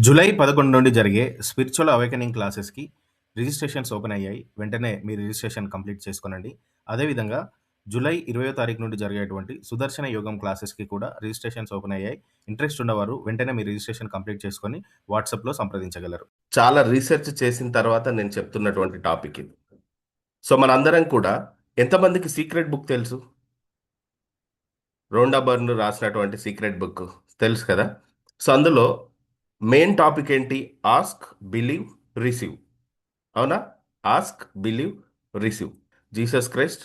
July 11 నుండి జరిగే spiritual awakening క్లాసెస్‌కి రిజిస్ట్రేషన్స్ ఓపెన్ అయ్యాయి. వెంటనే మీ రిజిస్ట్రేషన్ కంప్లీట్ చేసుకోనండి. అదేవిధంగా జూలై 20వ తారీఖు నుండి జరిగేటువంటి సుదర్శన యోగం క్లాసెస్‌కి కూడా రిజిస్ట్రేషన్స్ ఓపెన్ అయ్యాయి. ఇంట్రెస్ట్ ఉన్నవారు వెంటనే మీ రిజిస్ట్రేషన్ కంప్లీట్ చేసుకొని వాట్సాప్‌లో సంప్రదించగలరు. చాలా రీసెర్చ్ చేసిన తర్వాత నేను చెప్తున్నటువంటి టాపిక్ ఇది. సో మనందరం కూడా ఎంతమందికి సీక్రెట్ బుక్ తెలుసు? రోండా బర్న్ రాసినటువంటి సీక్రెట్ బుక్ తెలుసు కదా. సో అందులో మెయిన్ టాపిక్ ఏంటి? Ask, believe, receive. అవునా? Ask, believe, receive. Jesus Christ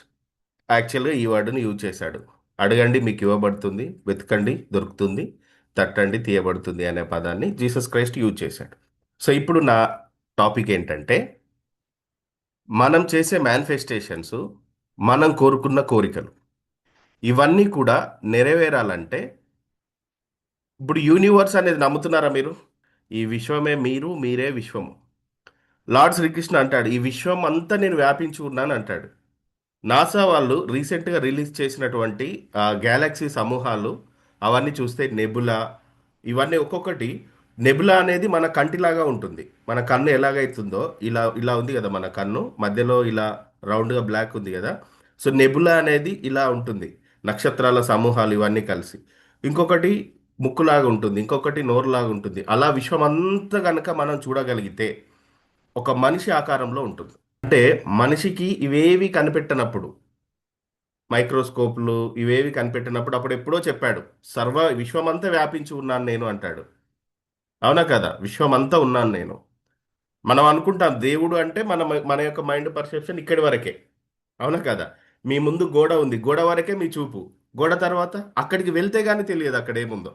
యాక్చువల్గా ఈ వర్డ్ని యూజ్ చేశాడు. అడగండి మీకు ఇవ్వబడుతుంది, వెతకండి దొరుకుతుంది, తట్టండి తీయబడుతుంది అనే పదాన్ని జీసస్ క్రైస్ట్ యూజ్ చేశాడు. సో ఇప్పుడు నా టాపిక్ ఏంటంటే, మనం చేసే మేనిఫెస్టేషన్స్, మనం కోరుకున్న కోరికలు, ఇవన్నీ కూడా నెరవేరాలంటే, ఇప్పుడు యూనివర్స్ అనేది నమ్ముతున్నారా మీరు? ఈ విశ్వమే మీరు, మీరే విశ్వము. లార్డ్ శ్రీకృష్ణ అంటాడు, ఈ విశ్వం అంతా నేను వ్యాపించి ఉన్నాను అంటాడు. నాసా వాళ్ళు రీసెంట్గా రిలీజ్ చేసినటువంటి గ్యాలక్సీ సమూహాలు అవన్నీ చూస్తే నెబులా, ఇవన్నీ ఒక్కొక్కటి. నెబులా అనేది మన కంటిలాగా ఉంటుంది. మన కన్ను ఎలాగైతుందో ఇలా ఇలా ఉంది కదా, మన కన్ను మధ్యలో ఇలా రౌండ్గా బ్లాక్ ఉంది కదా. సో నెబులా అనేది ఇలా ఉంటుంది, నక్షత్రాల సమూహాలు ఇవన్నీ కలిసి. ఇంకొకటి ముక్కులాగా ఉంటుంది, ఇంకొకటి నోరులాగా ఉంటుంది. అలా విశ్వం అంతా కనుక మనం చూడగలిగితే ఒక మనిషి ఆకారంలో ఉంటుంది. అంటే మనిషికి ఇవేవి కనిపెట్టనప్పుడు, మైక్రోస్కోప్లు ఇవేవి కనిపెట్టినప్పుడు, అప్పుడు ఎప్పుడో చెప్పాడు, విశ్వమంతా వ్యాపించి ఉన్నాను నేను అంటాడు. అవునా కదా? విశ్వమంతా ఉన్నాను నేను. మనం అనుకుంటాం దేవుడు అంటే మన మన యొక్క మైండ్ పర్సెప్షన్ ఇక్కడి వరకే. అవునా కదా? మీ ముందు గోడ ఉంది, గోడ వరకే మీ చూపు. గోడ తర్వాత అక్కడికి వెళ్తే కానీ తెలియదు అక్కడ ఏముందో.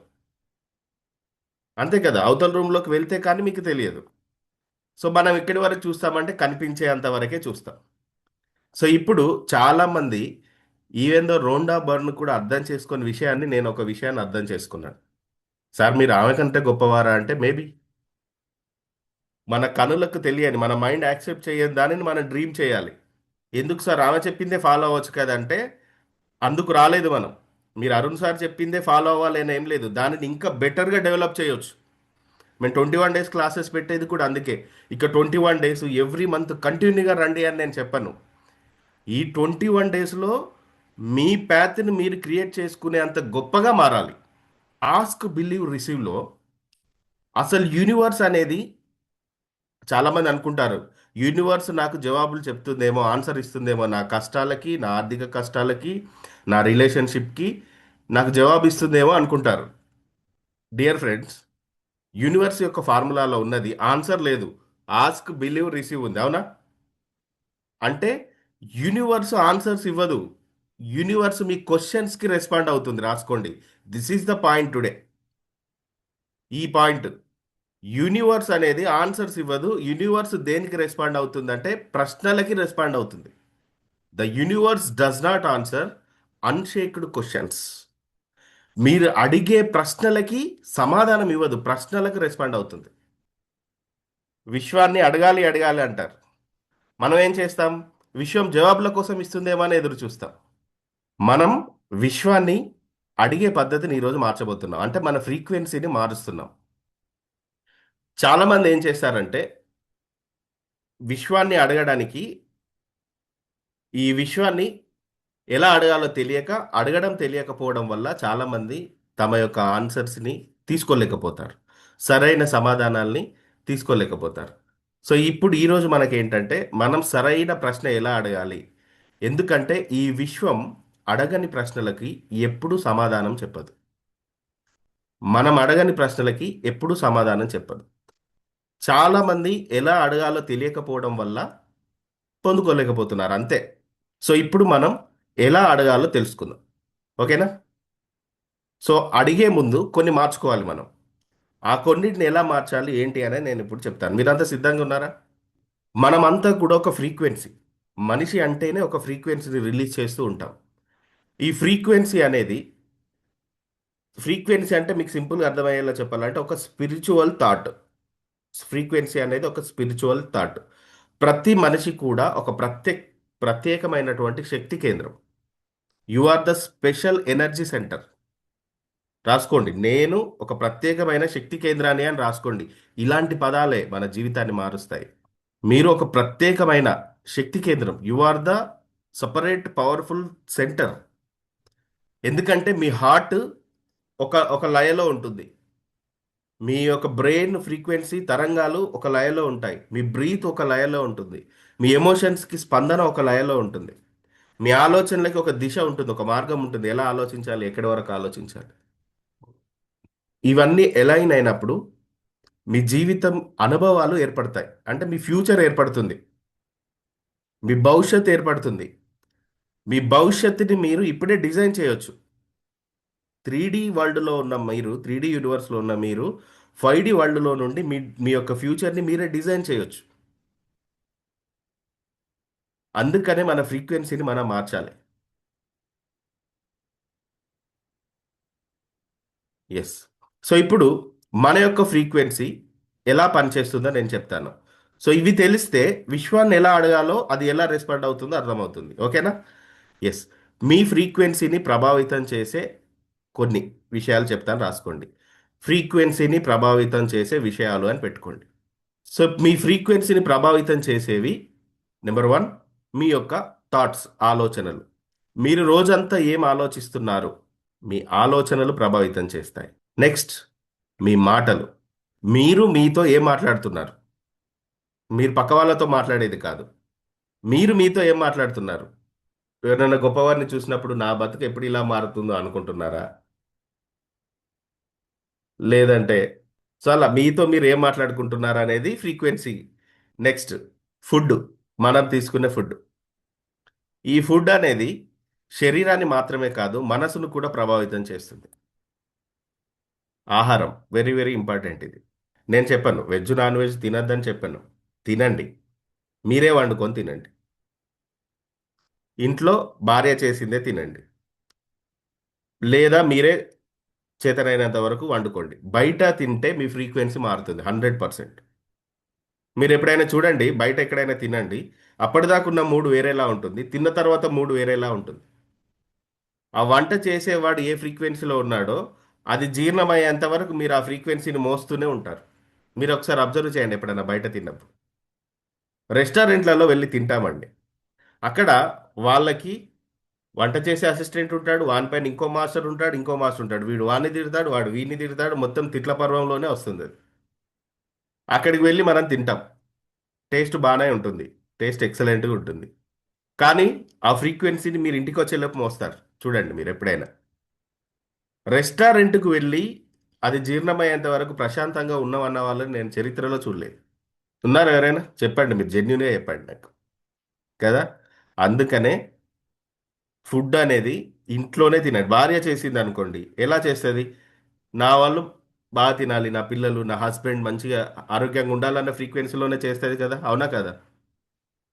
అంతే కదా? అవతల రూమ్లోకి వెళ్తే కానీ మీకు తెలియదు. సో మనం ఇక్కడి వరకు చూస్తామంటే కనిపించేంత వరకే చూస్తాం. సో ఇప్పుడు చాలామంది, ఈవెన్ దో రోండా బర్న్ కూడా అర్థం చేసుకున్న విషయాన్ని, నేను ఒక విషయాన్ని అర్థం చేసుకున్నాను. సార్ మీరు ఆమె కంటే గొప్పవారా అంటే, మేబీ మన కనులకు తెలియని, మన మైండ్ యాక్సెప్ట్ చేయని దానిని మనం డ్రీమ్ చేయాలి. ఎందుకు సార్ ఆమె చెప్పిందే ఫాలో అవ్వచ్చు కదంటే, అందుకు రాలేదు మనం. మీరు అరుణ్ సార్ చెప్పిందే ఫాలో అవ్వాలని ఏం లేదు, దానిని ఇంకా బెటర్గా డెవలప్ చేయొచ్చు. మేము 21 డేస్ క్లాసెస్ పెట్టేది కూడా అందుకే. ఇక 21 డేస్ ఎవ్రీ మంత్ కంటిన్యూగా రండి అని నేను చెప్పను. ఈ 21 డేస్లో మీ ప్యాత్ని మీరు క్రియేట్ చేసుకునే అంత గొప్పగా మారాలి. ఆస్క్, బిలీవ్, రిసీవ్లో అసలు యూనివర్స్ అనేది, చాలామంది అనుకుంటారు యూనివర్స్ నాకు జవాబులు చెప్తుందేమో, ఆన్సర్ ఇస్తుందేమో, నా కష్టాలకి, నా ఆర్థిక కష్టాలకి, నా రిలేషన్షిప్కి నాకు జవాబు ఇస్తుందేమో అనుకుంటారు. డియర్ ఫ్రెండ్స్, యూనివర్స్ యొక్క ఫార్ములాలో ఉన్నది ఆన్సర్ లేదు, ఆస్క్, బిలీవ్, రిసీవ్ ఉంది. అవునా? అంటే యూనివర్స్ ఆన్సర్స్ ఇవ్వదు, యూనివర్స్ మీ క్వశ్చన్స్కి రెస్పాండ్ అవుతుంది. రాసుకోండి, this is the point today. ఈ పాయింట్, యూనివర్స్ అనేది ఆన్సర్స్ ఇవ్వదు. యూనివర్స్ దేనికి రెస్పాండ్ అవుతుందంటే ప్రశ్నలకి రెస్పాండ్ అవుతుంది. The universe does not answer unasked questions. మీరు అడిగే ప్రశ్నలకి సమాధానం ఇవ్వదు, ప్రశ్నలకు రెస్పాండ్ అవుతుంది. విశ్వాన్ని అడగాలి అడగాలి అంటారు. మనం ఏం చేస్తాం? విశ్వం జవాబుల కోసం ఇస్తుందేమో అని ఎదురు చూస్తాం. మనం విశ్వాన్ని అడిగే పద్ధతిని ఈరోజు మార్చబోతున్నాం. అంటే మన ఫ్రీక్వెన్సీని మారుస్తున్నాం. చాలామంది ఏం చేస్తారంటే, విశ్వాన్ని అడగడానికి, ఈ విశ్వాన్ని ఎలా అడగాలో తెలియక, అడగడం తెలియకపోవడం వల్ల చాలామంది తమ యొక్క ఆన్సర్స్ని తీసుకోలేకపోతారు, సరైన సమాధానాల్ని తీసుకోలేకపోతారు. సో ఇప్పుడు ఈరోజు మనకేంటంటే, మనం సరైన ప్రశ్న ఎలా అడగాలి? ఎందుకంటే ఈ విశ్వం అడగని ప్రశ్నలకి ఎప్పుడూ సమాధానం చెప్పదు. మనం అడగని ప్రశ్నలకి ఎప్పుడూ సమాధానం చెప్పదు. చాలామంది ఎలా అడగాలో తెలియకపోవడం వల్ల పొందుకోలేకపోతున్నారు, అంతే. సో ఇప్పుడు మనం ఎలా అడగాలో తెలుసుకుందాం. ఓకేనా? సో అడిగే ముందు కొన్ని మార్చుకోవాలి మనం. ఆ కొన్నిటిని ఎలా మార్చాలి ఏంటి అనేది నేను ఇప్పుడు చెప్తాను. మీరంతా సిద్ధంగా ఉన్నారా? మనమంతా కూడా ఒక ఫ్రీక్వెన్సీ. మనిషి అంటేనే ఒక ఫ్రీక్వెన్సీని రిలీజ్ చేస్తూ ఉంటాం. ఈ ఫ్రీక్వెన్సీ అనేది, ఫ్రీక్వెన్సీ అంటే మీకు సింపుల్గా అర్థమయ్యేలా చెప్పాలంటే ఒక స్పిరిచువల్ థాట్. ఫ్రీక్వెన్సీ అనేది ఒక స్పిరిచువల్ థాట్. ప్రతి మనిషి కూడా ఒక ప్రత్యేకమైనటువంటి శక్తి కేంద్రం. You are the special energy centre. రాసుకోండి. నేను ఒక ప్రత్యేకమైన శక్తి కేంద్రాన్ని అని రాసుకోండి. ఇలాంటి పదాలే మన జీవితాన్ని మారుస్తాయి. మీరు ఒక ప్రత్యేకమైన శక్తి కేంద్రం. You are the separate powerful centre. ఎందుకంటే మీ హార్ట్ ఒక లయలో ఉంటుంది. మీ యొక్క బ్రెయిన్ ఫ్రీక్వెన్సీ తరంగాలు ఒక లయలో ఉంటాయి. మీ బ్రీత్ ఒక లయలో ఉంటుంది. మీ ఎమోషన్స్కి స్పందన ఒక లయలో ఉంటుంది. మీ ఆలోచనలకి ఒక దిశ ఉంటుంది, ఒక మార్గం ఉంటుంది. ఎలా ఆలోచించాలి, ఎక్కడి వరకు ఆలోచించాలి. ఇవన్నీ ఎలైన్ అయినప్పుడు మీ జీవితం అనుభవాలు ఏర్పడతాయి. అంటే మీ ఫ్యూచర్ ఏర్పడుతుంది, మీ భవిష్యత్ ఏర్పడుతుంది. మీ భవిష్యత్తుని మీరు ఇప్పుడే డిజైన్ చేయొచ్చు. 3D వరల్డ్లో ఉన్న మీరు, 3D యూనివర్స్లో ఉన్న మీరు 5D వరల్డ్లో నుండి మీ మీ యొక్క ఫ్యూచర్ని మీరే డిజైన్ చేయొచ్చు. అందుకనే మన ఫ్రీక్వెన్సీని మనం మార్చాలి. ఎస్. సో ఇప్పుడు మన యొక్క ఫ్రీక్వెన్సీ ఎలా పనిచేస్తుందో నేను చెప్తాను. సో ఇవి తెలిస్తే విశ్వాన్ని ఎలా అడగాలో, అది ఎలా రెస్పాండ్ అవుతుందో అర్థమవుతుంది. ఓకేనా? ఎస్. మీ ఫ్రీక్వెన్సీని ప్రభావితం చేసే కొన్ని విషయాలు చెప్తాను, రాసుకోండి. ఫ్రీక్వెన్సీని ప్రభావితం చేసే విషయాలు అని పెట్టుకోండి. సో మీ ఫ్రీక్వెన్సీని ప్రభావితం చేసేవి, నెంబర్ వన్, మీ యొక్క థాట్స్, ఆలోచనలు. మీరు రోజంతా ఏం ఆలోచిస్తున్నారు, మీ ఆలోచనలు ప్రభావితం చేస్తాయి. నెక్స్ట్, మీ మాటలు. మీరు మీతో ఏం మాట్లాడుతున్నారు, మీరు పక్క వాళ్ళతో మాట్లాడేది కాదు. మీరు మీతో ఏం మాట్లాడుతున్నారు. ఎవరైనా గొప్పవారిని చూసినప్పుడు నా బతుకు ఎప్పుడు ఇలా మారుతుందో అనుకుంటున్నారా? లేదంటే సో అలా మీతో మీరు ఏం మాట్లాడుకుంటున్నారు అనేది ఫ్రీక్వెన్సీ. Next, food. మనం తీసుకునే ఫుడ్. ఈ ఫుడ్ అనేది శరీరాన్ని మాత్రమే కాదు, మనసును కూడా ప్రభావితం చేస్తుంది. ఆహారం వెరీ వెరీ ఇంపార్టెంట్ ఇది. నేను చెప్పాను వెజ్ నాన్ వెజ్ తినద్దని చెప్పాను. తినండి. మీరే వండుకొని తినండి. ఇంట్లో భార్య చేసిందే తినండి. లేదా మీరే చేతనైనంత వరకు వండుకోండి. బయట తింటే మీ ఫ్రీక్వెన్సీ మారుతుంది 100%. మీరు ఎప్పుడైనా చూడండి, బయట ఎక్కడైనా తినండి, అప్పటిదాకా ఉన్న మూడు వేరేలా ఉంటుంది, తిన్న తర్వాత మూడు వేరేలా ఉంటుంది. ఆ వంట చేసేవాడు ఏ ఫ్రీక్వెన్సీలో ఉన్నాడో అది జీర్ణమయ్యేంత వరకు మీరు ఆ ఫ్రీక్వెన్సీని మోస్తూనే ఉంటారు. మీరు ఒకసారి అబ్జర్వ్ చేయండి ఎప్పుడైనా బయట తిన్నప్పుడు. రెస్టారెంట్లలో వెళ్ళి తింటామండి. అక్కడ వాళ్ళకి వంట చేసే అసిస్టెంట్ ఉంటాడు, వాని పైన ఇంకో మాస్టర్ ఉంటాడు, ఇంకో మాస్టర్ ఉంటాడు. వీడు వాడిని తిడతాడు, వాడు వీడిని తిడతాడు, మొత్తం తిట్ల పర్వంలోనే వస్తుంది అది. అక్కడికి వెళ్ళి మనం తింటాం. టేస్ట్ బాగానే ఉంటుంది, టేస్ట్ ఎక్సలెంట్గా ఉంటుంది. కానీ ఆ ఫ్రీక్వెన్సీని మీరు ఇంటికి వచ్చేలోపు మోస్తారు. చూడండి మీరు ఎప్పుడైనా రెస్టారెంట్కు వెళ్ళి అది జీర్ణమయ్యేంత వరకు ప్రశాంతంగా ఉన్నామన్న వాళ్ళని నేను చరిత్రలో చూడలేదు. ఉన్నారు ఎవరైనా? చెప్పండి, మీరు జెన్యున్గా చెప్పండి నాకు. కదా? అందుకనే ఫుడ్ అనేది ఇంట్లోనే తినండి. భార్య చేసింది అనుకోండి, ఎలా చేస్తుంది? నా వాళ్ళు బాగా తినాలి, నా పిల్లలు, నా హస్బెండ్ మంచిగా ఆరోగ్యంగా ఉండాలన్న ఫ్రీక్వెన్సీలోనే చేస్తుంది కదా, అవునా కదా?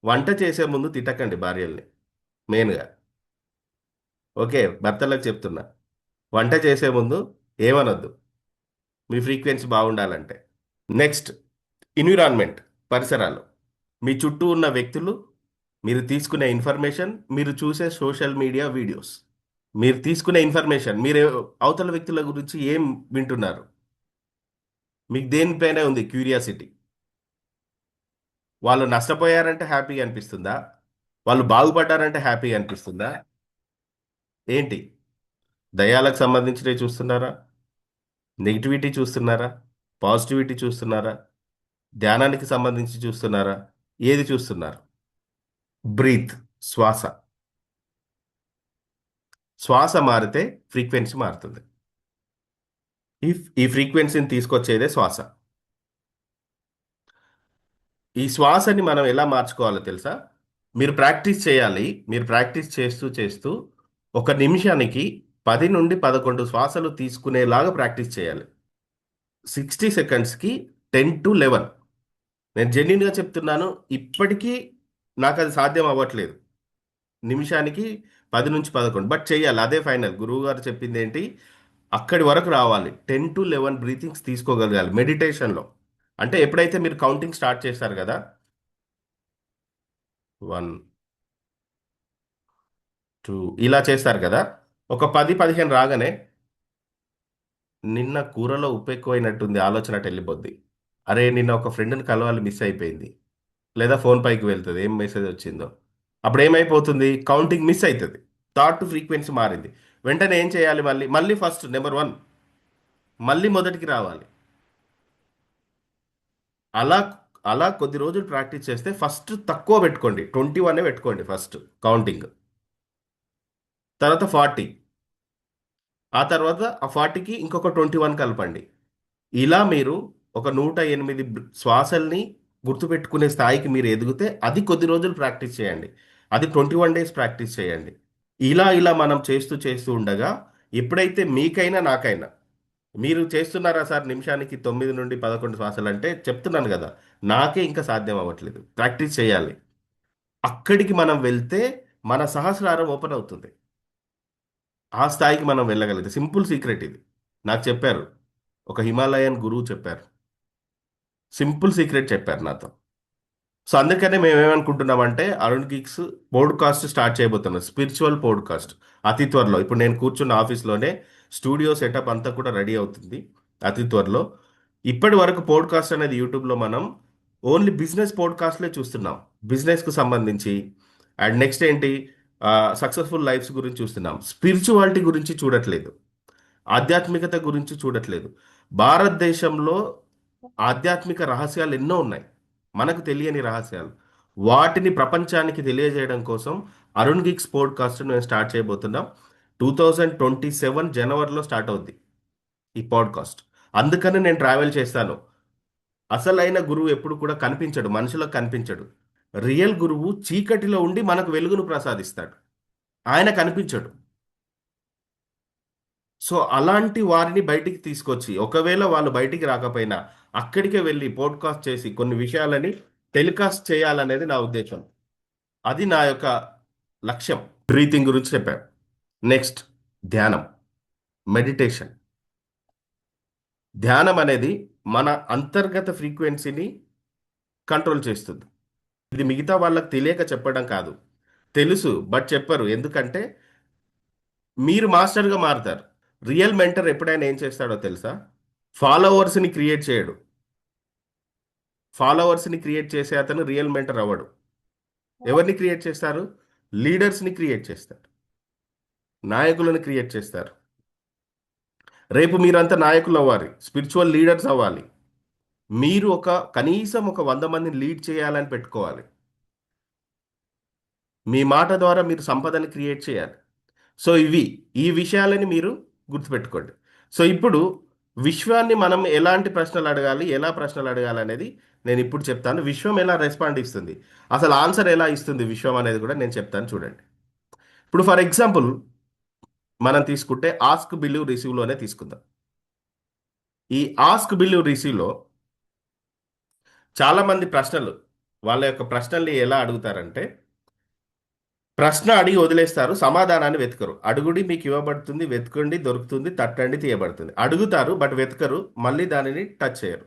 వంట చేసే ముందు తిట్టకండి భార్యల్ని, మెయిన్గా. ఓకే, భర్తలకు చెప్తున్నా, వంట చేసే ముందు ఏమనొద్దు, మీ ఫ్రీక్వెన్సీ బాగుండాలంటే. నెక్స్ట్, ఎన్విరాన్మెంట్, పరిసరాలు. మీ చుట్టూ ఉన్న వ్యక్తులు, మీరు తీసుకునే ఇన్ఫర్మేషన్, మీరు చూసే సోషల్ మీడియా వీడియోస్, మీరు తీసుకునే ఇన్ఫర్మేషన్, మీరు అవతల వ్యక్తుల గురించి ఏం వింటున్నారు, మీకు దేనిపైన ఉంది క్యూరియాసిటీ. వాళ్ళు నష్టపోయారంటే హ్యాపీగా అనిపిస్తుందా, వాళ్ళు బాగుపడ్డారంటే హ్యాపీగా అనిపిస్తుందా? ఏంటి, దయాలకు సంబంధించినవి చూస్తున్నారా, నెగిటివిటీ చూస్తున్నారా, పాజిటివిటీ చూస్తున్నారా, ధ్యానానికి సంబంధించి చూస్తున్నారా, ఏది చూస్తున్నారు? బ్రీత్, శ్వాస. శ్వాస మారితే ఫ్రీక్వెన్సీ మారుతుంది. ఈ ఫ్రీక్వెన్సీని తీసుకొచ్చేదే శ్వాస. ఈ శ్వాసని మనం ఎలా మార్చుకోవాలో తెలుసా? మీరు ప్రాక్టీస్ చేయాలి. మీరు ప్రాక్టీస్ చేస్తూ చేస్తూ ఒక నిమిషానికి 10 నుండి 11 శ్వాసలు తీసుకునేలాగా ప్రాక్టీస్ చేయాలి. 60 సెకండ్స్కి 10 టు 11. నేను జెన్యున్గా చెప్తున్నాను. ఇప్పటికీ నాకు అది సాధ్యం అవ్వట్లేదు. నిమిషానికి 10 నుంచి 11 బట్ చేయాలి. అదే ఫైనల్. గురువు గారు చెప్పింది ఏంటి? అక్కడి వరకు రావాలి. 10 టు 11 బ్రీతింగ్స్ తీసుకోగలగాలి మెడిటేషన్లో. అంటే ఎప్పుడైతే మీరు కౌంటింగ్ స్టార్ట్ చేశారు కదా, 1, 2 ఇలా చేస్తారు కదా, ఒక 10, 15 రాగానే నిన్న కూరలో ఉప్పు ఎక్కువైనట్టుంది ఆలోచన అటు వెళ్ళిపోద్ది. అరే నిన్న ఒక ఫ్రెండ్ని కలవాలి మిస్ అయిపోయింది. లేదా ఫోన్ పైకి వెళ్తుంది ఏం మెసేజ్ వచ్చిందో. అప్పుడు ఏమైపోతుంది, కౌంటింగ్ మిస్ అవుతుంది. థాట్ ఫ్రీక్వెన్సీ మారింది. వెంటనే ఏం చేయాలి, మళ్ళీ మళ్ళీ ఫస్ట్ నెంబర్ వన్, మళ్ళీ మొదటికి రావాలి. అలా అలా కొద్ది రోజులు ప్రాక్టీస్ చేస్తే ఫస్ట్ తక్కువ పెట్టుకోండి, 21 పెట్టుకోండి ఫస్ట్ కౌంటింగ్. తర్వాత 40, ఆ తర్వాత ఆ 40కి ఇంకొక 21 కలపండి. ఇలా మీరు ఒక 108 శ్వాసల్ని గుర్తుపెట్టుకునే స్థాయికి మీరు ఎదిగితే అది కొద్ది రోజులు ప్రాక్టీస్ చేయండి. అది 21 డేస్ ప్రాక్టీస్ చేయండి. ఇలా ఇలా మనం చేస్తూ చేస్తూ ఉండగా ఎప్పుడైతే మీకైనా నాకైనా, మీరు చేస్తున్నారా సార్ నిమిషానికి 9 నుండి 11 శ్వాసలు అంటే చెప్తున్నాను కదా, నాకే ఇంకా సాధ్యం అవ్వట్లేదు. ప్రాక్టీస్ చేయాలి. అక్కడికి మనం వెళ్తే మన సహస్రారం ఓపెన్ అవుతుంది. ఆ స్థాయికి మనం వెళ్ళగలిగితే సింపుల్ సీక్రెట్ ఇది. నాకు చెప్పారు, ఒక హిమాలయన్ గురువు చెప్పారు, సింపుల్ సీక్రెట్ చెప్పారు నాతో. సో అందుకనే మేము ఏమనుకుంటున్నామంటే అరుణ్ గిక్స్ పోడ్కాస్ట్ స్టార్ట్ చేయబోతున్నాం, స్పిరిచువల్ పోడ్కాస్ట్. అతి త్వరలో, ఇప్పుడు నేను కూర్చున్న ఆఫీస్లోనే స్టూడియో సెటప్ అంతా కూడా రెడీ అవుతుంది అతి త్వరలో. ఇప్పటి వరకు పోడ్కాస్ట్ అనేది యూట్యూబ్లో మనం ఓన్లీ బిజినెస్ పోడ్కాస్ట్లే చూస్తున్నాం, బిజినెస్కు సంబంధించి. అండ్ నెక్స్ట్ ఏంటి, సక్సెస్ఫుల్ లైఫ్స్ గురించి చూస్తున్నాం, స్పిరిచువాలిటీ గురించి చూడట్లేదు, ఆధ్యాత్మికత గురించి చూడట్లేదు. భారతదేశంలో ఆధ్యాత్మిక రహస్యాలు ఎన్నో ఉన్నాయి, మనకు తెలియని రహస్యాలు. వాటిని ప్రపంచానికి తెలియజేయడం కోసం అరుణ్ గిక్స్ పోడ్కాస్ట్ మేము స్టార్ట్ చేయబోతున్నాం. 2027 జనవరిలో స్టార్ట్ అవుద్ది ఈ పాడ్కాస్ట్. అందుకని నేను ట్రావెల్ చేస్తాను. అసలైన గురువు ఎప్పుడు కూడా కనిపించడు, మనుషులకు కనిపించడు. రియల్ గురువు చీకటిలో ఉండి మనకు వెలుగును ప్రసాదిస్తాడు, ఆయన కనిపించడు. సో అలాంటి వారిని బయటికి తీసుకొచ్చి, ఒకవేళ వాళ్ళు బయటికి రాకపోయినా అక్కడికే వెళ్ళి పోడ్కాస్ట్ చేసి కొన్ని విషయాలని టెలికాస్ట్ చేయాలనేది నా ఉద్దేశం. అది నా యొక్క లక్ష్యం. బ్రీతింగ్ గురించి చెప్పాను. నెక్స్ట్, ధ్యానం, మెడిటేషన్. ధ్యానం అనేది మన అంతర్గత ఫ్రీక్వెన్సీని కంట్రోల్ చేస్తుంది. ఇది మిగతా వాళ్ళకి తెలియక చెప్పడం కాదు, తెలుసు బట్ చెప్పరు. ఎందుకంటే మీరు మాస్టర్గా మారుతారు. రియల్ మెంటర్ ఎప్పుడైనా ఏం చేస్తాడో తెలుసా, ఫాలోవర్స్ని క్రియేట్ చేయడు. ఫాలోవర్స్ని క్రియేట్ చేసే అతను రియల్ మెంటర్ అవ్వడు. ఎవరిని క్రియేట్ చేస్తారు, లీడర్స్ని క్రియేట్ చేస్తారు, నాయకులను క్రియేట్ చేస్తారు. రేపు మీరంతా నాయకులు అవ్వాలి, స్పిరిచువల్ లీడర్స్ అవ్వాలి. మీరు కనీసం ఒక 100 మందిని లీడ్ చేయాలని పెట్టుకోవాలి. మీ మాట ద్వారా మీరు సంపదని క్రియేట్ చేయాలి. సో ఈ విషయాలని మీరు గుర్తుపెట్టుకోండి. సో ఇప్పుడు విశ్వాన్ని మనం ఎలాంటి ప్రశ్నలు అడగాలి, ఎలా ప్రశ్నలు అడగాలి అనేది నేను ఇప్పుడు చెప్తాను. విశ్వం ఎలా రెస్పాండ్ ఇస్తుంది, అసలు ఆన్సర్ ఎలా ఇస్తుంది విశ్వం అనేది కూడా నేను చెప్తాను, చూడండి. ఇప్పుడు ఫర్ ఎగ్జాంపుల్ మనం తీసుకుంటే ఆస్క్ బిలీవ్ రిసీవ్లోనే తీసుకుందాం. ఈ ఆస్క్ బిలీవ్ రిసీవ్లో చాలామంది ప్రశ్నలు, వాళ్ళ యొక్క ప్రశ్నల్ని ఎలా అడుగుతారంటే, ప్రశ్న అడిగి వదిలేస్తారు, సమాధానాన్ని వెతకరు. అడుగుడి మీకు ఇవ్వబడుతుంది, వెతకండి దొరుకుతుంది, తట్టండి తీయబడుతుంది. అడుగుతారు బట్ వెతకరు, మళ్ళీ దానిని టచ్ చేయరు.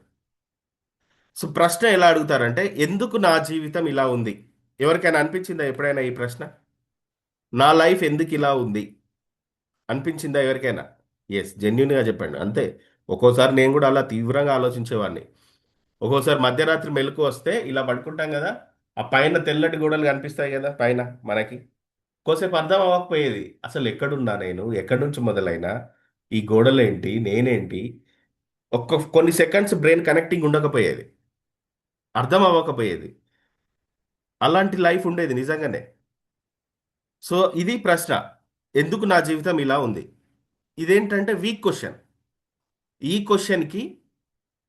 సో ప్రశ్న ఎలా అడుగుతారంటే, ఎందుకు నా జీవితం ఇలా ఉంది? ఎవరికైనా అనిపించిందా ఎప్పుడైనా ఈ ప్రశ్న? నా లైఫ్ ఎందుకు ఇలా ఉంది అనిపించిందా ఎవరికైనా? ఎస్, జెన్యున్గా చెప్పండి, అంతే. ఒక్కోసారి నేను కూడా అలా తీవ్రంగా ఆలోచించేవాడిని. ఒక్కోసారి మధ్యరాత్రి మెలకు వస్తే ఇలా పడుకుంటాం కదా, ఆ పైన తెల్లటి గోడలు కనిపిస్తాయి కదా పైన మనకి. కోసేపు అర్థం అవ్వకపోయేది, అసలు ఎక్కడున్నా నేను, ఎక్కడి నుంచి మొదలైనా, ఈ గోడలేంటి, నేనేంటి. కొన్ని సెకండ్స్ బ్రెయిన్ కనెక్టింగ్ ఉండకపోయేది, అర్థం అవ్వకపోయేది. అలాంటి లైఫ్ ఉండేది నిజంగానే. సో ఇది ప్రశ్న, ఎందుకు నా జీవితం ఇలా ఉంది. ఇదేంటంటే వీక్ క్వశ్చన్. ఈ క్వశ్చన్కి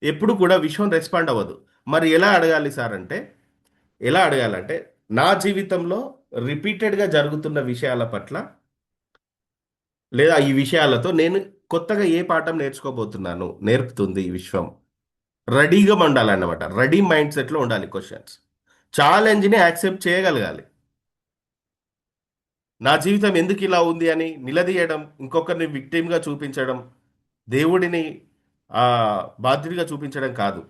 ఎప్పుడు కూడా విశ్వం రెస్పాండ్ అవ్వదు. మరి ఎలా అడగాలి సార్ అంటే, ఎలా అడగాలంటే, నా జీవితంలో రిపీటెడ్గా జరుగుతున్న విషయాల పట్ల, లేదా ఈ విషయాలతో నేను కొత్తగా ఏ పాఠం నేర్చుకోబోతున్నాను నేర్పుతుంది ఈ విశ్వం. రెడీగా ఉండాలన్నమాట, రెడీ మైండ్ సెట్లో ఉండాలి క్వశ్చన్స్. ఛాలెంజ్ని యాక్సెప్ట్ చేయగలగాలి. నా జీవితం ఎందుకు ఇలా ఉంది అని నిలదీయడం, ఇంకొకరిని విక్టిమ్గా చూపించడం, దేవుడిని ఆ, బాధ్యుడిగా చూపించడం కాదు.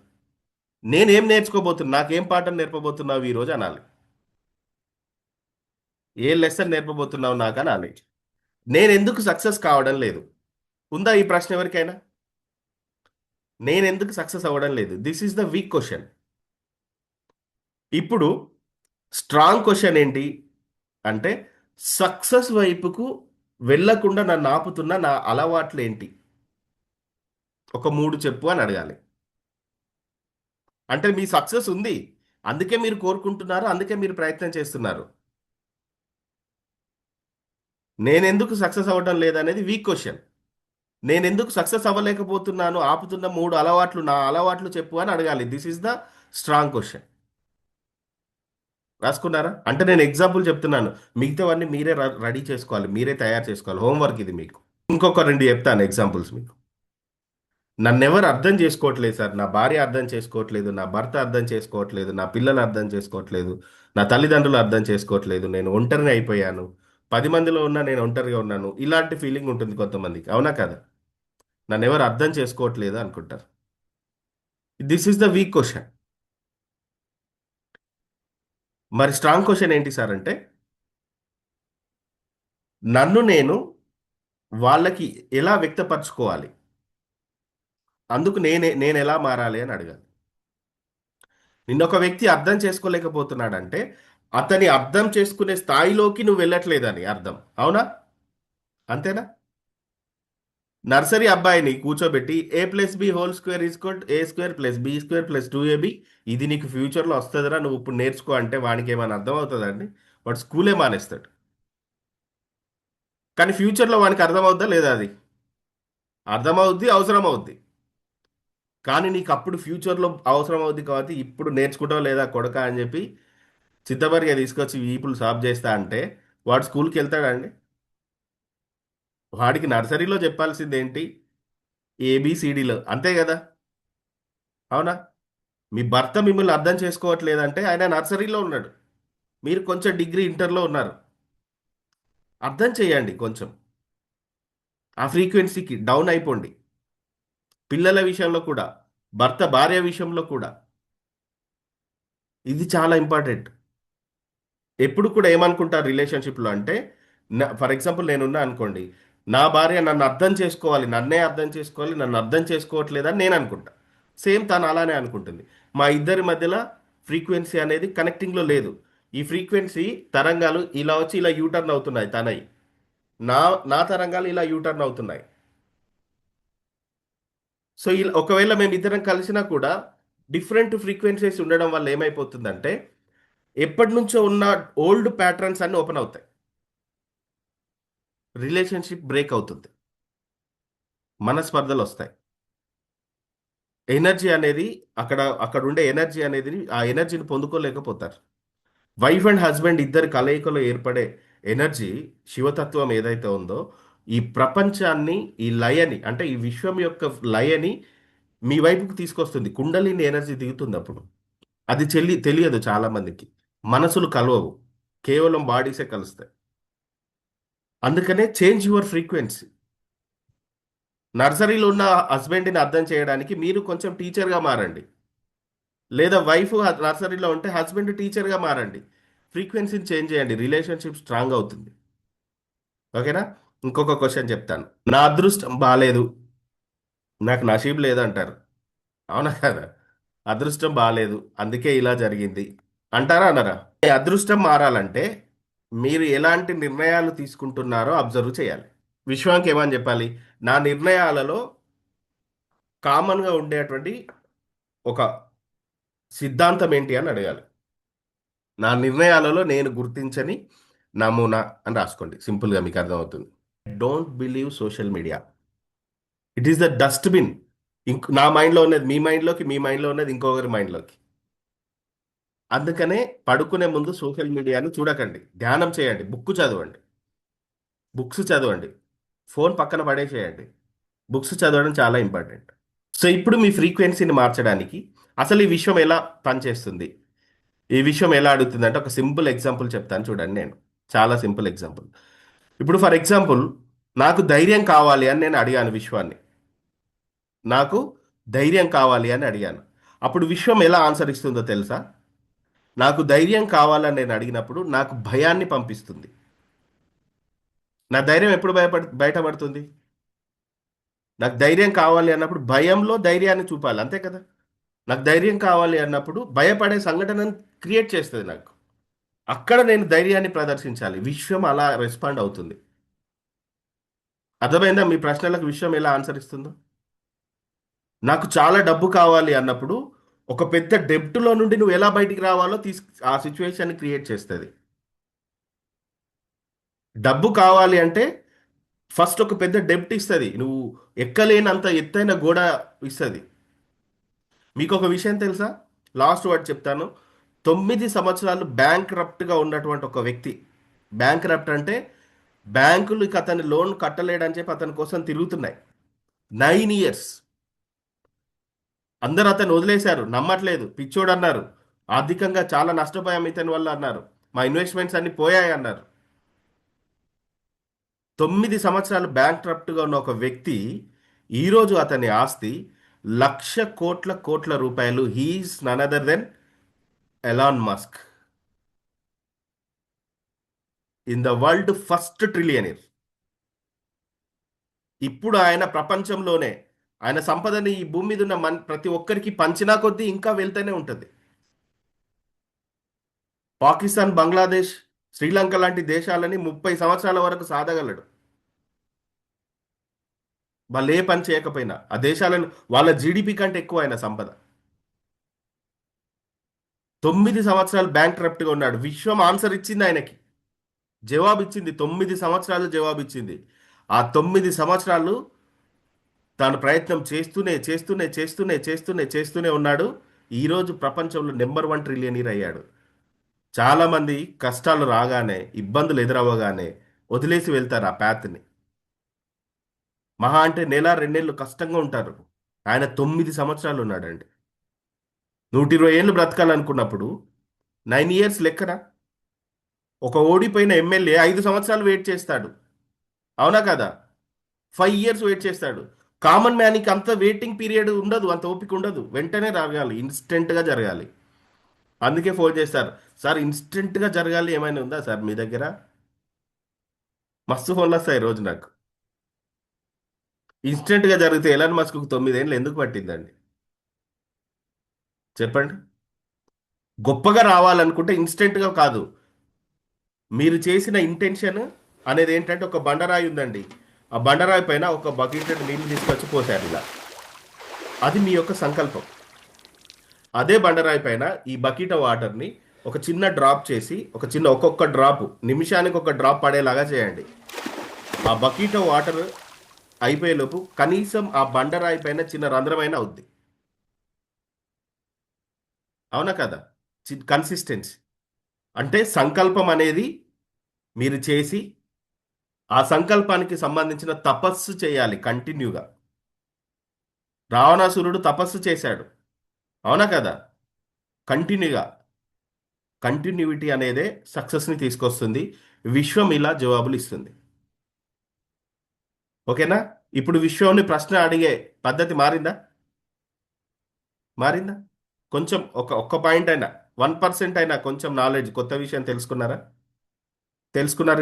నేనేం నేర్చుకోబోతున్నా, నాకేం పాఠం నేర్పబోతున్నావు ఈరోజు అనాలి. ఏ లెసన్ నేర్పబోతున్నావు నాకు అనాలి. నేను ఎందుకు సక్సెస్ కావడం లేదు, ఉందా ఈ ప్రశ్న ఎవరికైనా? నేను ఎందుకు సక్సెస్ అవ్వడం లేదు? This is the week question. ఇప్పుడు స్ట్రాంగ్ క్వశ్చన్ ఏంటి అంటే, సక్సెస్ వైపుకు వెళ్ళకుండా నన్ను ఆపుతున్న నా అలవాట్లు ఏంటి? ఒక మూడు చెప్పు అని అడగాలి. అంటే మీ సక్సెస్ ఉంది, అందుకే మీరు కోరుకుంటున్నారు, అందుకే మీరు ప్రయత్నం చేస్తున్నారు. నేనెందుకు సక్సెస్ అవ్వడం లేదనేది వీక్ క్వశ్చన్. నేనెందుకు సక్సెస్ అవ్వలేకపోతున్నాను, ఆపుతున్న మూడు అలవాట్లు, నా అలవాట్లు చెప్పు అని అడగాలి. This is the strong question. రాసుకున్నారా? అంటే నేను ఎగ్జాంపుల్ చెప్తున్నాను. మిగతావన్నీ మీరే రెడీ చేసుకోవాలి, మీరే తయారు చేసుకోవాలి. హోంవర్క్ ఇది మీకు. ఇంకొక రెండు చెప్తాను ఎగ్జాంపుల్స్ మీకు. నన్నెవరు అర్థం చేసుకోవట్లేదు సార్. నా భార్య అర్థం చేసుకోవట్లేదు, నా భర్త అర్థం చేసుకోవట్లేదు, నా పిల్లలు అర్థం చేసుకోవట్లేదు, నా తల్లిదండ్రులు అర్థం చేసుకోవట్లేదు, నేను ఒంటరిని అయిపోయాను, 10 మందిలో ఉన్నా నేను ఒంటరిగా ఉన్నాను. ఇలాంటి ఫీలింగ్ ఉంటుంది కొంతమందికి, అవునా కదా? నన్ను ఎవరు అర్థం చేసుకోవట్లేదు అనుకుంటారు. This is the week question. మరి స్ట్రాంగ్ క్వశ్చన్ ఏంటి సార్ అంటే, నన్ను నేను వాళ్ళకి ఎలా వ్యక్తపరచుకోవాలి, అందుకు నేను ఎలా మారాలి అని అడగాలి. నిన్నొక వ్యక్తి అర్థం చేసుకోలేకపోతున్నాడంటే అతని అర్థం చేసుకునే స్థాయిలోకి నువ్వు వెళ్ళట్లేదని అర్థం. అవునా? అంతేనా? నర్సరీ అబ్బాయిని కూర్చోబెట్టి a+b² = a² + b² + 2ab, ఇది నీకు ఫ్యూచర్లో వస్తుందిరా, నువ్వు ఇప్పుడు నేర్చుకో అంటే వానికి ఏమైనా అర్థం అవుతుందండి? వాడు స్కూలే మానేస్తాడు. కానీ ఫ్యూచర్లో వానికి అర్థమవుద్దా లేదా? అది అర్థమవుద్ది, అవసరం అవుద్ది. కానీ నీకు అప్పుడు ఫ్యూచర్లో అవసరం అవుద్ది కాబట్టి ఇప్పుడు నేర్చుకుంటావు లేదా కొడక అని చెప్పి చిత్తబరిగా తీసుకొచ్చి వీపులు సాఫ్ చేస్తా అంటే వాడు స్కూల్కి వెళ్తాడండి? వాడికి నర్సరీలో చెప్పాల్సింది ఏంటి? ఏబిసిడిలో, అంతే కదా? అవునా? మీ భర్త మిమ్మల్ని అర్థం చేసుకోవట్లేదంటే ఆయన నర్సరీలో ఉన్నాడు, మీరు కొంచెం డిగ్రీ ఇంటర్లో ఉన్నారు. అర్థం చేయండి కొంచెం. ఆ ఫ్రీక్వెన్సీకి డౌన్ అయిపోండి. పిల్లల విషయంలో కూడా, భర్త భార్య విషయంలో కూడా ఇది చాలా ఇంపార్టెంట్. ఎప్పుడు కూడా ఏమనుకుంటారు రిలేషన్షిప్లో అంటే, ఫర్ ఎగ్జాంపుల్ నేనున్నా అనుకోండి, నా భార్య నన్ను అర్థం చేసుకోవాలి, నన్నే అర్థం చేసుకోవాలి, నన్ను అర్థం చేసుకోవట్లేదని నేను అనుకుంటా. సేమ్ తను అలానే అనుకుంటుంది. మా ఇద్దరి మధ్యలో ఫ్రీక్వెన్సీ అనేది కనెక్టింగ్లో లేదు. ఈ ఫ్రీక్వెన్సీ తరంగాలు ఇలా వచ్చి ఇలా యూటర్న్ అవుతున్నాయి తనయి, నా నా తరంగాలు ఇలా యూటర్న్ అవుతున్నాయి. సో ఇలా ఒకవేళ మేము ఇద్దరం కలిసినా కూడా డిఫరెంట్ ఫ్రీక్వెన్సీస్ ఉండడం వల్ల ఏమైపోతుందంటే, ఎప్పటి నుంచో ఉన్న ఓల్డ్ ప్యాటర్న్స్ అన్ని ఓపెన్ అవుతాయి, రిలేషన్షిప్ బ్రేక్ అవుతుంది, మనస్పర్ధలు వస్తాయి. ఎనర్జీ అనేది అక్కడ అక్కడ ఉండే ఎనర్జీ అనేది ఆ ఎనర్జీని పొందుకోలేకపోతారు. వైఫ్ అండ్ హస్బెండ్ ఇద్దరు కలయికలో ఏర్పడే ఎనర్జీ, శివతత్వం ఏదైతే ఉందో, ఈ ప్రపంచాన్ని, ఈ లయని అంటే ఈ విశ్వం యొక్క లయని మీ వైపుకు తీసుకొస్తుంది. కుండలిని ఎనర్జీ దిగుతుంది అప్పుడు. అది తెలియదు చాలా మందికి. మనసులు కలవవు, కేవలం బాడీసే కలుస్తాయి. అందుకనే చేంజ్ యువర్ ఫ్రీక్వెన్సీ. నర్సరీలో ఉన్న హస్బెండ్ని అర్థం చేయడానికి మీరు కొంచెం టీచర్గా మారండి, లేదా వైఫ్ నర్సరీలో ఉంటే హస్బెండ్ టీచర్గా మారండి. ఫ్రీక్వెన్సీని చేంజ్ చేయండి, రిలేషన్షిప్ స్ట్రాంగ్ అవుతుంది. ఓకేనా? ఇంకొక క్వశ్చన్ చెప్తాను. నా అదృష్టం బాగాలేదు, నాకు నసీబ్ లేదంటారు. అవునా కదా? అదృష్టం బాగాలేదు అందుకే ఇలా జరిగింది అంటారా అనరా? ఈ అదృష్టం మారాలంటే మీరు ఎలాంటి నిర్ణయాలు తీసుకుంటున్నారో అబ్జర్వ్ చేయాలి. విశ్వానికి ఏమని చెప్పాలి? నా నిర్ణయాలలో కామన్గా ఉండేటువంటి ఒక సిద్ధాంతం ఏంటి అని అడగాలి. నా నిర్ణయాలలో నేను గుర్తించని నమూనా అని రాసుకోండి, సింపుల్గా మీకు అర్థమవుతుంది. Don't believe social media, it is the dustbin. నా మైండ్లో ఉన్నది మీ మైండ్లోకి, మీ మైండ్లో ఉన్నది ఇంకొకరి మైండ్లోకి. అందుకనే పడుకునే ముందు సోషల్ మీడియాని చూడకండి, ధ్యానం చేయండి, బుక్స్ చదవండి, ఫోన్ పక్కన పడేసేయండి. బుక్స్ చదవడం చాలా ఇంపార్టెంట్. సో ఇప్పుడు మీ ఫ్రీక్వెన్సీని మార్చడానికి అసలు ఈ విషయం ఎలా పనిచేస్తుంది, ఈ విషయం ఎలా అడుగుతుంది అంటే ఒక సింపుల్ ఎగ్జాంపుల్ చెప్తాను చూడండి. నేను చాలా సింపుల్ ఎగ్జాంపుల్. ఇప్పుడు ఫర్ ఎగ్జాంపుల్, నాకు ధైర్యం కావాలి అని నేను అడిగాను విశ్వాన్ని. నాకు ధైర్యం కావాలి అని అడిగాను. అప్పుడు విశ్వం ఎలా ఆన్సర్ ఇస్తుందో తెలుసా? నాకు ధైర్యం కావాలని నేను అడిగినప్పుడు నాకు భయాన్ని పంపిస్తుంది. నా ధైర్యం ఎప్పుడు బయటపడుతుంది? నాకు ధైర్యం కావాలి అన్నప్పుడు భయంలో ధైర్యాన్ని చూపాలి, అంతే కదా. నాకు ధైర్యం కావాలి అన్నప్పుడు భయపడే సంఘటనను క్రియేట్ చేస్తుంది నాకు. అక్కడ నేను ధైర్యాన్ని ప్రదర్శించాలి, విశ్వం అలా రెస్పాండ్ అవుతుంది. అర్థమైందా మీ ప్రశ్నలకు విశ్వం ఎలా ఆన్సర్ ఇస్తుందో? నాకు చాలా డబ్బు కావాలి అన్నప్పుడు ఒక పెద్ద డెబ్ట్లో నుండి నువ్వు ఎలా బయటికి రావాలో ఆ సిచ్యువేషన్ క్రియేట్ చేస్తుంది. డబ్బు కావాలి అంటే ఫస్ట్ ఒక పెద్ద డెబ్ట్ ఇస్తుంది, నువ్వు ఎక్కలేనంత ఎత్తైన గోడ ఇస్తుంది. మీకు ఒక విషయం తెలుసా? లాస్ట్ వర్డ్ చెప్తాను. 9 సంవత్సరాలు బ్యాంక్ రప్ట్గా ఉన్నటువంటి ఒక వ్యక్తి, బ్యాంక్ రప్ట్ అంటే బ్యాంకులు ఇక అతని లోన్ కట్టలేడని చెప్పి అతని కోసం తిరుగుతున్నాయి. 9 years అందరు అతను వదిలేశారు, నమ్మట్లేదు, పిచ్చోడు అన్నారు, ఆర్థికంగా చాలా నష్టపోయాం ఇతని వల్ల అన్నారు, మా ఇన్వెస్ట్మెంట్స్ అన్ని పోయాయి అన్నారు. 9 సంవత్సరాలు బ్యాంక్ రప్ట్గా ఉన్న ఒక వ్యక్తి, ఈరోజు అతని ఆస్తి 1,00,00,000 కోట్ల రూపాయలు. He is none other than Elon Musk, in the world first trillionaire. ఇప్పుడు ఆయన ప్రపంచంలోనే, ఆయన సంపదని ఈ భూమి మీద ఉన్న ప్రతి ఒక్కరికి పంచినా కొద్దీ ఇంకా వెళ్తూనే ఉంటుంది. పాకిస్తాన్, బంగ్లాదేశ్, శ్రీలంక లాంటి దేశాలని 30 సంవత్సరాల వరకు సాధగలడు, వాళ్ళు ఏ పని చేయకపోయినా. ఆ దేశాలను వాళ్ళ జీడిపి కంటే ఎక్కువ ఆయన సంపద. 9 సంవత్సరాలు బ్యాంక్ రప్ట్గా ఉన్నాడు. విశ్వం ఆన్సర్ ఇచ్చింది, ఆయనకి జవాబు ఇచ్చింది. 9 సంవత్సరాలు జవాబు ఇచ్చింది. ఆ 9 సంవత్సరాలు తాను ప్రయత్నం చేస్తూనే ఉన్నాడు. ఈరోజు ప్రపంచంలో నెంబర్ 1 ట్రిలియనీర్ అయ్యాడు. చాలామంది కష్టాలు రాగానే, ఇబ్బందులు ఎదురవ్వగానే వదిలేసి వెళ్తారు ఆ ప్యాత్ని. మహా అంటే నెల 2 నెలలు కష్టంగా ఉంటారు. ఆయన 9 సంవత్సరాలు ఉన్నాడండి. 120 ఏళ్ళు బ్రతకాలనుకున్నప్పుడు 9 years లెక్కన. ఒక ఓడిపోయిన ఎమ్మెల్యే 5 సంవత్సరాలు వెయిట్ చేస్తాడు, అవునా కదా? 5 years వెయిట్ చేస్తాడు. కామన్ మ్యాన్కి అంత వెయిటింగ్ పీరియడ్ ఉండదు, అంత ఓపిక ఉండదు. వెంటనే జరగాలి, ఇన్స్టెంట్గా జరగాలి. అందుకే ఫోన్ చేస్తారు, సార్ ఇన్స్టెంట్గా జరగాలి, ఏమైనా ఉందా సార్ మీ దగ్గర? మస్తు ఫోన్లు వస్తాయి రోజు నాకు. ఇన్స్టెంట్గా జరిగితే ఎలాన్ మస్క్ 9 ఏళ్ళు ఎందుకు పట్టిందండి చెప్పండి? గొప్పగా రావాలనుకుంటే ఇన్స్టెంట్గా కాదు, మీరు చేసిన ఇంటెన్షన్ అనేది ఏంటంటే, ఒక బండరాయి ఉందండి, ఆ బండరాయి పైన ఒక బకెట్ నీళ్ళు తీసుకొచ్చి పోసారు ఇలా, అది మీ యొక్క సంకల్పం. అదే బండరాయి పైన ఈ బకెట్ వాటర్ని ఒక చిన్న డ్రాప్ చేసి, ఒక్కొక్క డ్రాప్ నిమిషానికి ఒక డ్రాప్ పడేలాగా చేయండి. ఆ బకెట్ వాటర్ అయిపోయేలోపు కనీసం ఆ బండరాయి పైన చిన్న రంధ్రమైన అవుద్ది, అవునా కదా? కన్సిస్టెన్సీ అంటే సంకల్పం అనేది మీరు చేసి ఆ సంకల్పానికి సంబంధించిన తపస్సు చేయాలి కంటిన్యూగా. రావణాసురుడు తపస్సు చేశాడు, అవునా కదా? కంటిన్యూటీ అనేదే సక్సెస్ని తీసుకొస్తుంది. విశ్వం ఇలా జవాబులు ఇస్తుంది. ఓకేనా? ఇప్పుడు విశ్వంని ప్రశ్న అడిగే పద్ధతి మారిందా? కొంచెం ఒక్క పాయింట్ అయినా, 1% అయినా కొంచెం నాలెడ్జ్, కొత్త విషయం తెలుసుకున్నారు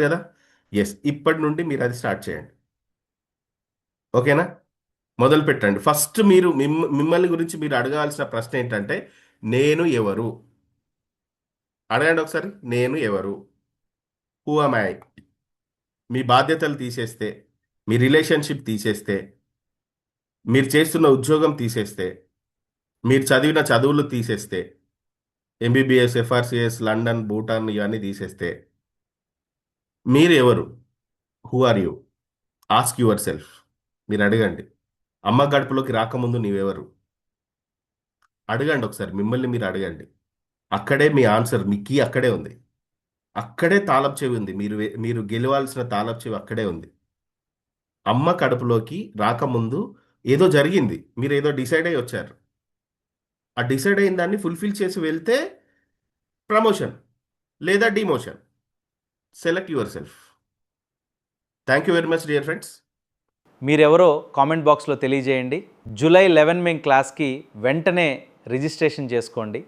కదా? ఎస్, ఇప్పటి నుండి మీరు అది స్టార్ట్ చేయండి. ఓకేనా? మొదలు పెట్టండి. ఫస్ట్ మీరు మిమ్మల్ని గురించి మీరు అడగాల్సిన ప్రశ్న ఏంటంటే, నేను ఎవరు? అడగండి ఒకసారి, నేను ఎవరు? Who am I? మీ బాధ్యతలు తీసేస్తే, మీ రిలేషన్షిప్ తీసేస్తే, మీరు చేస్తున్న ఉద్యోగం తీసేస్తే, మీరు చదివిన చదువులు తీసేస్తే, ఎంబీబీఎస్, ఎఫ్ఆర్సిఎస్, లండన్, భూటాన్ ఇవన్నీ తీసేస్తే, మీరు ఎవరు? Who are you? Ask yourself. మీరు అడగండి, అమ్మ గడుపులోకి రాకముందు నీవెవరు? అడగండి ఒకసారి, మిమ్మల్ని మీరు అడగండి. అక్కడే మీ ఆన్సర్, మీ కీ అక్కడే ఉంది. అక్కడే తాళపు చెవి ఉంది. మీరు గెలవాల్సిన తాళపు చెవి అక్కడే ఉంది. అమ్మ కడుపులోకి రాకముందు ఏదో జరిగింది, మీరు ఏదో డిసైడ్ అయ్యి వచ్చారు. ఆ డిసైడ్ అయిన దాన్ని ఫుల్ఫిల్ చేసి వెళ్తే ప్రమోషన్ లేదా demotion. Select your self. Thank you very much dear friends. మీరెవరో కామెంట్ బాక్స్లో తెలియజేయండి. జూలై 11 మేము క్లాస్కి వెంటనే రిజిస్ట్రేషన్ చేసుకోండి.